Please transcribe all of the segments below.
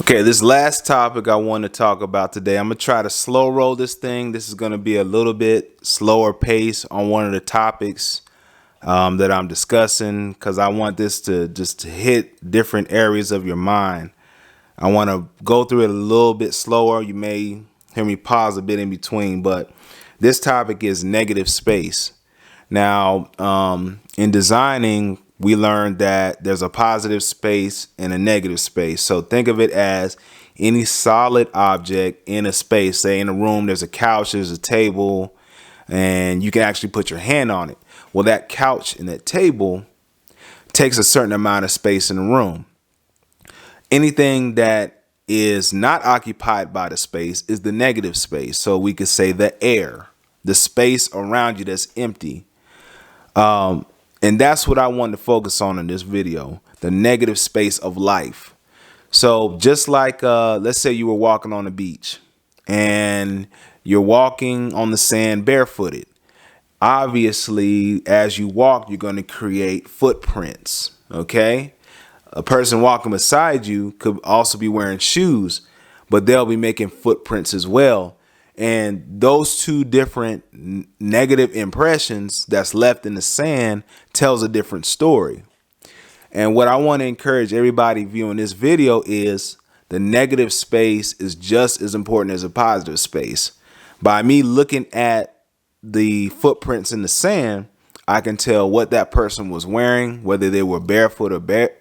Okay, this last topic I want to talk about today, I'm going to try to slow roll this thing. This is going to be a little bit slower pace on one of the topics that I'm discussing because I want this to just hit different areas of your mind. I want to go through it a little bit slower. You may hear me pause a bit in between, but this topic is negative space. Now, in designing, we learned that there's a positive space and a negative space. So think of it as any solid object in a space. Say in a room, there's a couch, there's a table, and you can actually put your hand on it. Well, that couch and that table takes a certain amount of space in the room. Anything that is not occupied by the space is the negative space. So we could say the air, the space around you that's empty. And that's what I wanted to focus on in this video, the negative space of life. So just like, let's say you were walking on the beach and you're walking on the sand barefooted. Obviously, as you walk, you're going to create footprints. OK, a person walking beside you could also be wearing shoes, but they'll be making footprints as well. And those two different negative impressions that's left in the sand tells a different story. And what I want to encourage everybody viewing this video is the negative space is just as important as a positive space. By me looking at the footprints in the sand, I can tell what that person was wearing, whether they were barefoot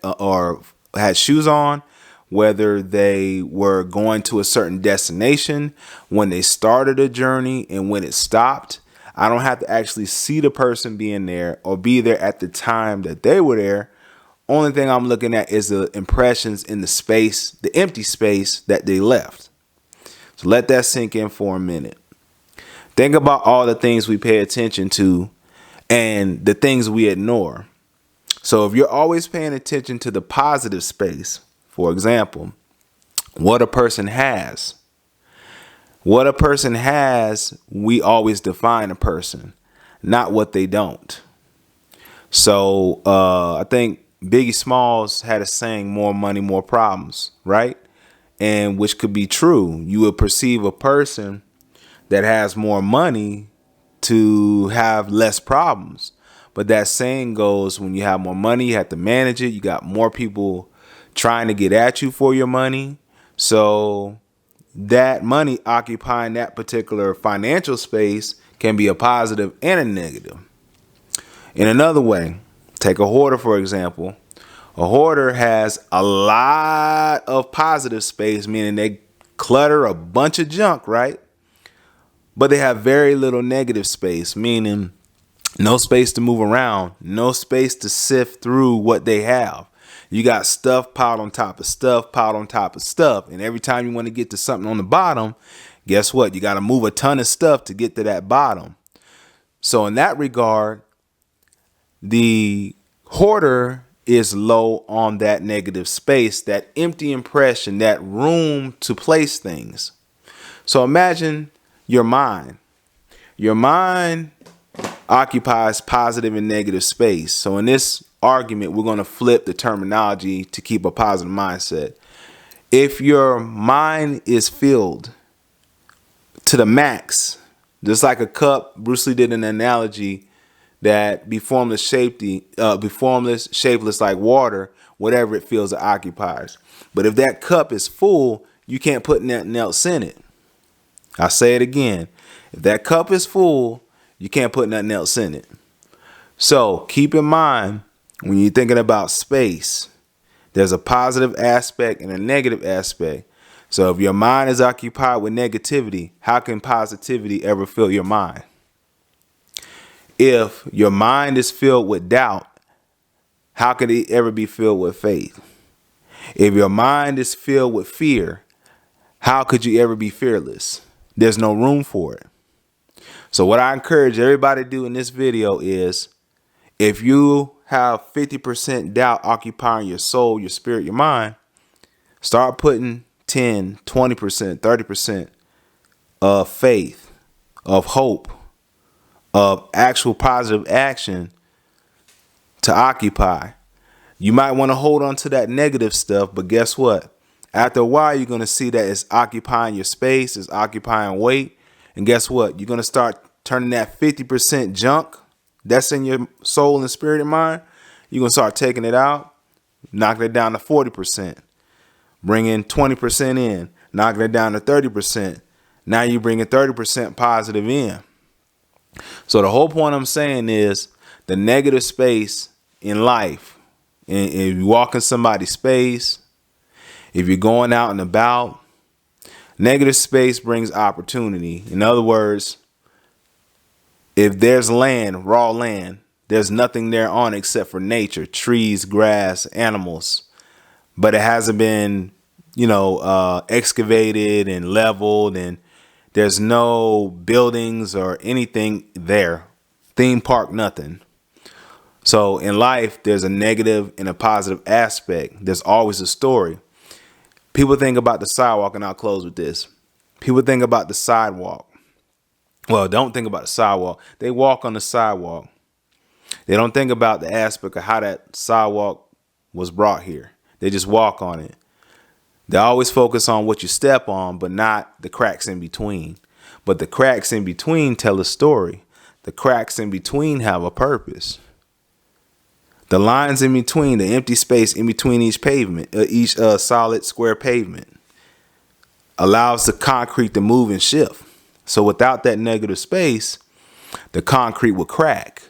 or had shoes on, whether they were going to a certain destination, when they started a journey and when it stopped. I don't have to actually see the person being there or be there at the time that they were there. Only thing I'm looking at is the impressions in the space, the empty space that they left. So let that sink in for a minute. Think about all the things we pay attention to and the things we ignore. So if you're always paying attention to the positive space, for example, what a person has, we always define a person, not what they don't. So I think Biggie Smalls had a saying, more money, more problems, right? And which could be true. You would perceive a person that has more money to have less problems. But that saying goes, when you have more money, you have to manage it. You got more people trying to get at you for your money. So that money occupying that particular financial space can be a positive and a negative. In another way, take a hoarder, for example. A hoarder has a lot of positive space, meaning they clutter a bunch of junk, right? But they have very little negative space, meaning no space to move around, no space to sift through what they have. You got stuff piled on top of stuff, piled on top of stuff. And every time you want to get to something on the bottom, guess what? You got to move a ton of stuff to get to that bottom. So in that regard, the hoarder is low on that negative space, that empty impression, that room to place things. So imagine your mind. Your mind occupies positive and negative space. So in this argument, we're going to flip the terminology to keep a positive mindset. If your mind is filled to the max, just like a cup, Bruce Lee did an analogy that be formless, shapeless like water, whatever it fills, it occupies. But if that cup is full, you can't put nothing else in it. I'll say it again. If that cup is full, you can't put nothing else in it. So keep in mind, when you're thinking about space, there's a positive aspect and a negative aspect. So if your mind is occupied with negativity, how can positivity ever fill your mind? If your mind is filled with doubt, how can it ever be filled with faith? If your mind is filled with fear, how could you ever be fearless? There's no room for it. So what I encourage everybody to do in this video is, if you have 50% doubt occupying your soul, your spirit, your mind, start putting 10, 20%, 30% of faith, of hope, of actual positive action to occupy. You might want to hold on to that negative stuff, but guess what? After a while, you're going to see that it's occupying your space, it's occupying weight. And guess what? You're going to start turning that 50% junk that's in your soul and spirit and mind. You're going to start taking it out, knocking it down to 40%, bringing 20% in, knocking it down to 30%. Now you're bringing 30% positive in. So the whole point I'm saying is the negative space in life. And if you walk in somebody's space, if you're going out and about, negative space brings opportunity. In other words, if there's land, raw land, there's nothing there on except for nature, trees, grass, animals, but it hasn't been, excavated and leveled, and there's no buildings or anything there. Theme park, nothing. So in life, there's a negative and a positive aspect. There's always a story. People think about the sidewalk, and I'll close with this. People think about the sidewalk. Well, don't think about the sidewalk. They walk on the sidewalk. They don't think about the aspect of how that sidewalk was brought here. They just walk on it. They always focus on what you step on, but not the cracks in between. But the cracks in between tell a story. The cracks in between have a purpose. The lines in between, the empty space in between each pavement, each solid square pavement, allows the concrete to move and shift. So without that negative space, the concrete will crack.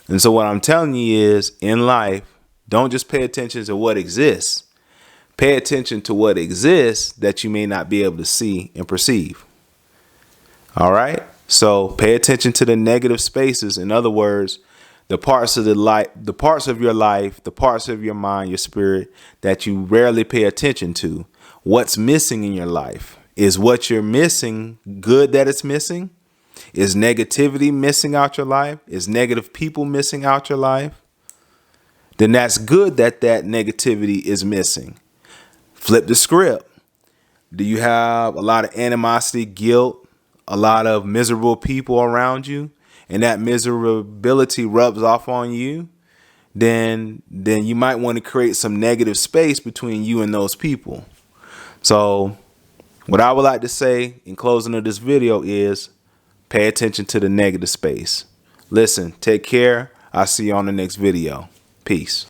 And so what I'm telling you is, in life, don't just pay attention to what exists. Pay attention to what exists that you may not be able to see and perceive. All right. So pay attention to the negative spaces. In other words, the parts of your life, the parts of your mind, your spirit that you rarely pay attention to. What's missing in your life? Is what you're missing good that it's missing? Is negativity missing out your life? Is negative people missing out your life? Then that's good that negativity is missing. Flip the script. Do you have a lot of animosity, guilt, a lot of miserable people around you, and that miserability rubs off on you? Then you might want to create some negative space between you and those people. So what I would like to say in closing of this video is pay attention to the negative space. Listen, take care. I'll see you on the next video. Peace.